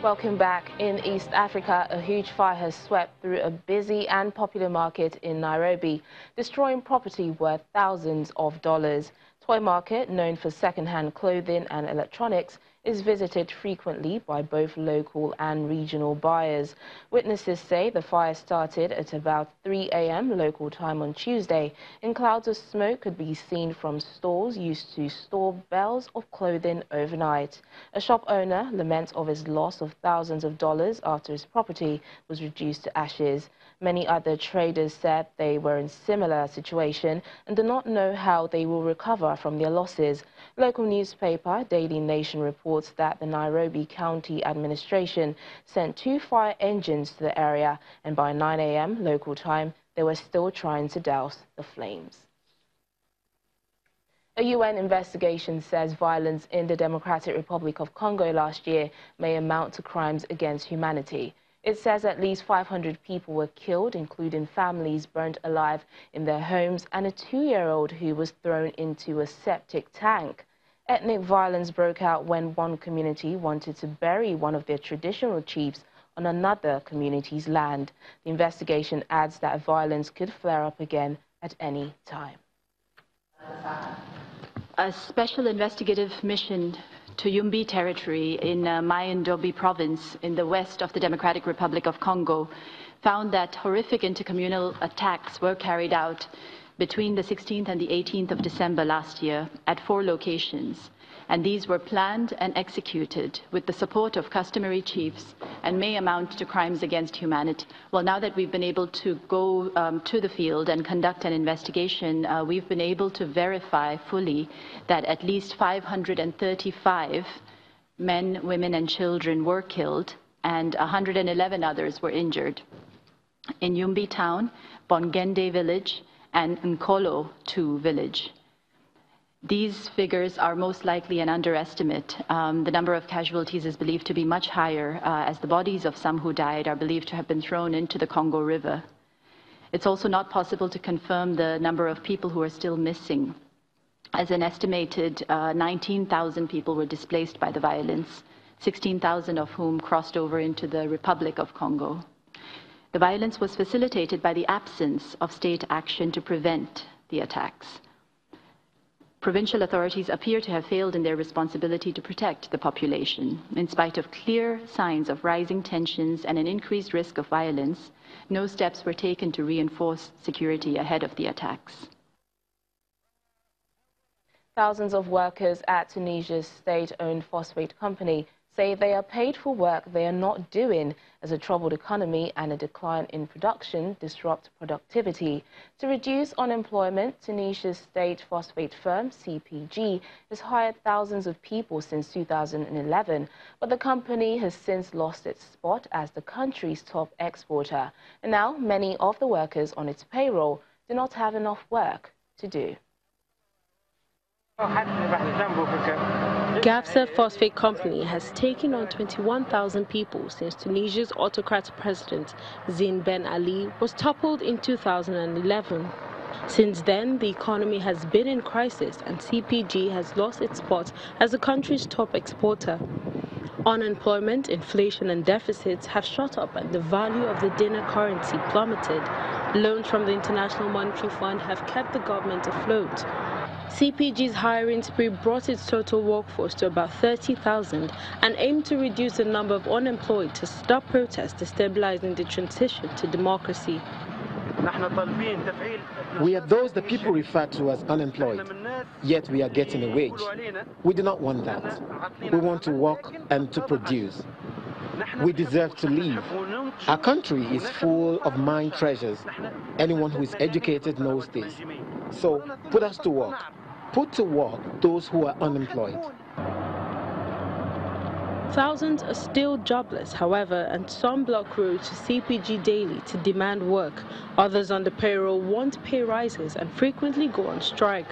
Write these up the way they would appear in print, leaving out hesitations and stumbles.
Welcome back. In East Africa, a huge fire has swept through a busy and popular market in Nairobi, destroying property worth thousands of dollars. Toy market, known for second-hand clothing and electronics, is visited frequently by both local and regional buyers. Witnesses say the fire started at about 3 a.m. local time on Tuesday, and clouds of smoke could be seen from stalls used to store bales of clothing overnight. A shop owner laments of his loss of thousands of dollars after his property was reduced to ashes. Many other traders said they were in similar situation and do not know how they will recover from their losses. Local newspaper Daily Nation reports that the Nairobi County Administration sent 2 fire engines to the area, and by 9 a.m. local time, they were still trying to douse the flames. A UN investigation says violence in the Democratic Republic of Congo last year may amount to crimes against humanity. It says at least 500 people were killed, including families burnt alive in their homes and a 2-year-old who was thrown into a septic tank. Ethnic violence broke out when one community wanted to bury one of their traditional chiefs on another community's land. The investigation adds that violence could flare up again at any time. A special investigative mission to Yumbi territory in Nairobi province in the west of the Democratic Republic of Congo found that horrific intercommunal attacks were carried out between the 16th and the 18th of December last year at 4 locations. And these were planned and executed with the support of customary chiefs and may amount to crimes against humanity. Well, now that we've been able to go to the field and conduct an investigation, we've been able to verify fully that at least 535 men, women, and children were killed, and 111 others were injured in Yumbi town, Bongende village, and Nkolo 2 village. These figures are most likely an underestimate. The number of casualties is believed to be much higher, as the bodies of some who died are believed to have been thrown into the Congo River. It's also not possible to confirm the number of people who are still missing, as an estimated 19,000 people were displaced by the violence, 16,000 of whom crossed over into the Republic of Congo. The violence was facilitated by the absence of state action to prevent the attacks. Provincial authorities appear to have failed in their responsibility to protect the population. In spite of clear signs of rising tensions and an increased risk of violence, no steps were taken to reinforce security ahead of the attacks. Thousands of workers at Tunisia's state-owned phosphate company say they are paid for work they are not doing as a troubled economy and a decline in production disrupt productivity. To reduce unemployment, Tunisia's state phosphate firm, CPG, has hired thousands of people since 2011, but the company has since lost its spot as the country's top exporter. And now many of the workers on its payroll do not have enough work to do. Gafsa Phosphate Company has taken on 21,000 people since Tunisia's autocratic president Zine Ben Ali was toppled in 2011. Since then, the economy has been in crisis and CPG has lost its spot as the country's top exporter. Unemployment, inflation and deficits have shot up and the value of the dinar currency plummeted. Loans from the International Monetary Fund have kept the government afloat. CPG's hiring spree brought its total workforce to about 30,000 and aimed to reduce the number of unemployed to stop protests destabilizing the transition to democracy. We are those that people refer to as unemployed, yet we are getting a wage. We do not want that. We want to work and to produce. We deserve to live. Our country is full of mine treasures. Anyone who is educated knows this. So put us to work. Put to work those who are unemployed. Thousands are still jobless, however, and some block roads to CPG daily to demand work. Others on the payroll want pay rises and frequently go on strike.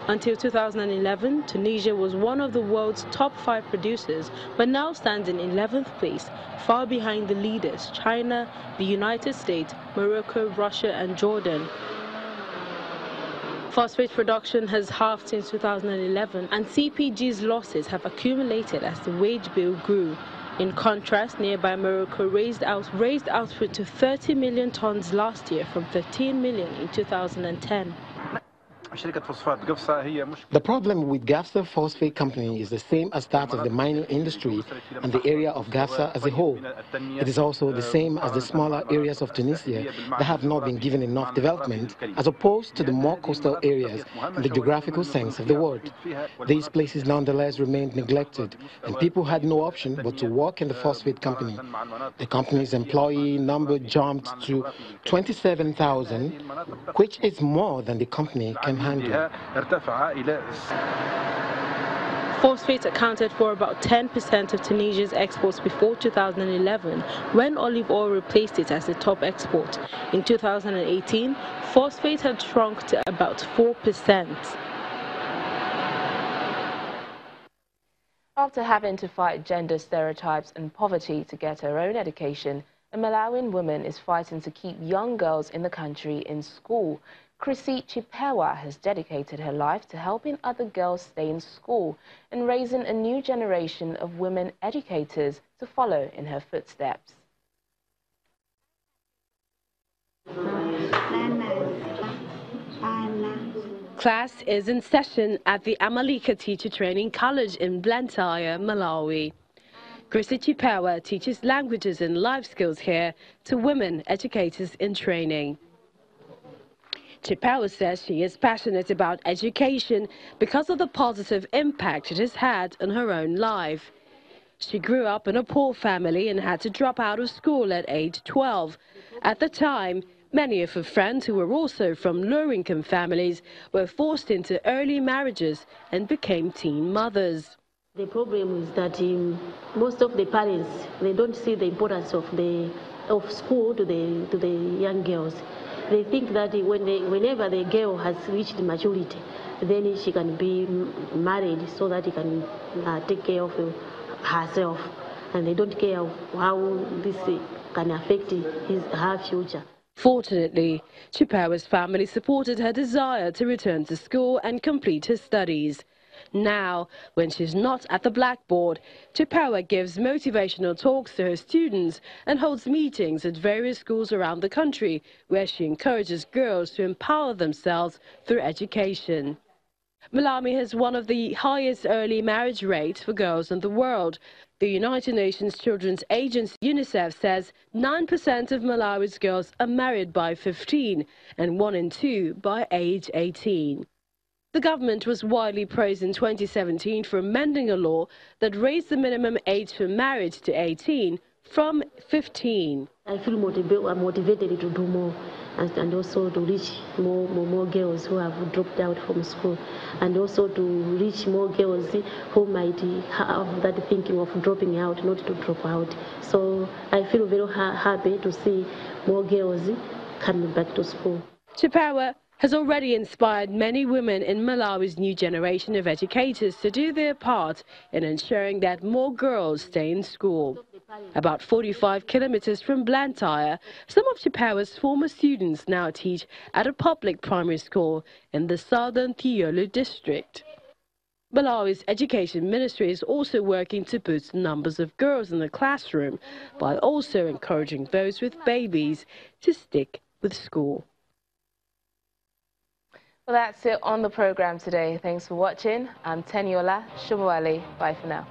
Until 2011, Tunisia was one of the world's top 5 producers, but now stands in 11th place, far behind the leaders China, the United States, Morocco, Russia and Jordan. Phosphate production has halved since 2011, and CPG's losses have accumulated as the wage bill grew. In contrast, nearby Morocco raised output to 30 million tons last year from 13 million in 2010. The problem with Gafsa Phosphate Company is the same as that of the mining industry and the area of Gafsa as a whole. It is also the same as the smaller areas of Tunisia that have not been given enough development as opposed to the more coastal areas in the geographical sense of the word. These places nonetheless remained neglected and people had no option but to work in the phosphate company. The company's employee number jumped to 27,000, which is more than the company can handle. Phosphate accounted for about 10% of Tunisia's exports before 2011, when olive oil replaced it as the top export. In 2018, phosphate had shrunk to about 4%. After having to fight gender stereotypes and poverty to get her own education, a Malawian woman is fighting to keep young girls in the country in school. Chrissy Chipewa has dedicated her life to helping other girls stay in school and raising a new generation of women educators to follow in her footsteps. Class is in session at the Amalika Teacher Training College in Blantyre, Malawi. Chrissy Chipewa teaches languages and life skills here to women educators in training. Chipewa says she is passionate about education because of the positive impact it has had on her own life. She grew up in a poor family and had to drop out of school at age 12. At the time, many of her friends who were also from low-income families were forced into early marriages and became teen mothers. The problem is that most of the parents, they don't see the importance of school to the young girls. They think that whenever the girl has reached maturity, then she can be married so that she can take care of herself. And they don't care how this can affect her future. Fortunately, Chipewa's family supported her desire to return to school and complete her studies. Now, when she's not at the blackboard, Chipewa gives motivational talks to her students and holds meetings at various schools around the country where she encourages girls to empower themselves through education. Malawi has one of the highest early marriage rates for girls in the world. The United Nations Children's Agency, UNICEF, says 9% of Malawi's girls are married by 15 and 1 in 2 by age 18. The government was widely praised in 2017 for amending a law that raised the minimum age for marriage to 18 from 15. I feel motivated to do more and also to reach more girls who have dropped out from school, and also to reach more girls who might have that thinking of dropping out, not to drop out. So I feel very happy to see more girls coming back to school. Chipewa has already inspired many women in Malawi's new generation of educators to do their part in ensuring that more girls stay in school. About 45 kilometers from Blantyre, some of Chipewa's former students now teach at a public primary school in the southern Thiolo district. Malawi's education ministry is also working to boost the numbers of girls in the classroom, while also encouraging those with babies to stick with school. Well, that's it on the program today. Thanks for watching. I'm Teniola Shumwale. Bye for now.